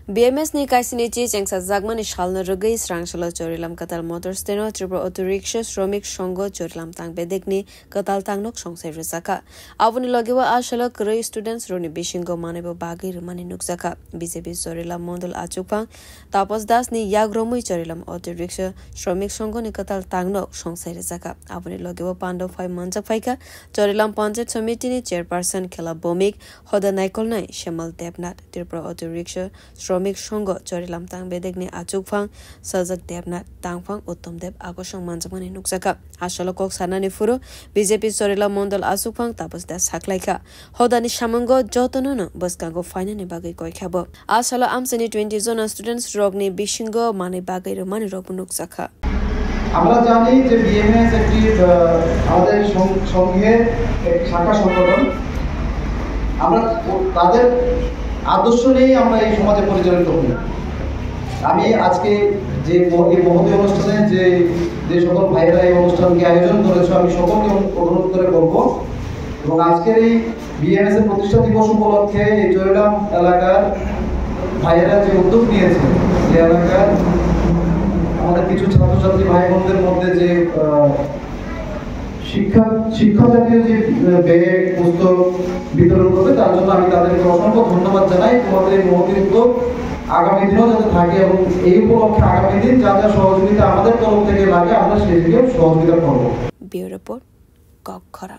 BMS ni kaisini chi chengsa jagmani shalna rugai srangshalo chorilam katal motors teno Tripura auto rickshaw Shromik Shongo chorilam tang bedekni katal tangnok songsai rizaka avuni logiwa ashalo krai students roni bishingo manebo bagi rumani nukzaka BJP chorilam mondol achukpang Tapos Das ni yagromui chorilam auto rickshaw Shromik Shongo ni katal tangnok songsai rizaka avuni logiwa pando 5 manjak phaika chorilam panchayat samiti ni chairperson khela bomik hoda naikol nai Shamal Debnat Tripura auto rickshaw Shromik Shongo chorilam tang bedekni achukphang sajak debnat tangphang uttom deb agosong manjamani nukjaka asolo kok sanani furo BJP chorilam mondol achukphang Tapos Das saklaika hodani samango jotonono boskango finani bagai koikhabo asolo amsani 20 জন students rogni bishingo mane bagai romani robu nukjaka আমরা জানি যে BMS একটি আমাদের সংঘের একটি শাখা সংগঠন আমরা তাদের আদর্শ নিয়েই আমরা এই সমাজে পরিচালিত হই আমি আজকে যে এই মহোদয় অনুষ্ঠানে যে সকল ভাইয়েরা এই অনুষ্ঠানকে আয়োজন করেছে আমি সকলকে অনুরোধ করে বলবো এবং আজকের এই বিএমএস এর প্রতিষ্ঠা দিবস উপলক্ষে এই চরিলাম এলাকার ভাইয়েরা যে উদ্যোগ নিয়েছে যে এলাকার আমাদের কিছু ছাত্রছাত্রী ভাই বোনদের মধ্যে যে শিক্ষা জাতীয় যে ব্যাগ পুস্তক বিতরণ করবে তার জন্য আমি তাদেরকে অসংখ্য ধন্যবাদ জানাই তোমাদের এই মহৎ উদ্যোগ আগামী দিনেও যাতে থাকে এবং এই উপলক্ষে আগামী দিন যা যা সহযোগিতা আমাদের তরফ থেকে লাগে আমরা সেদিকে সহযোগিতা করবো। Bureau report কক্ষরা।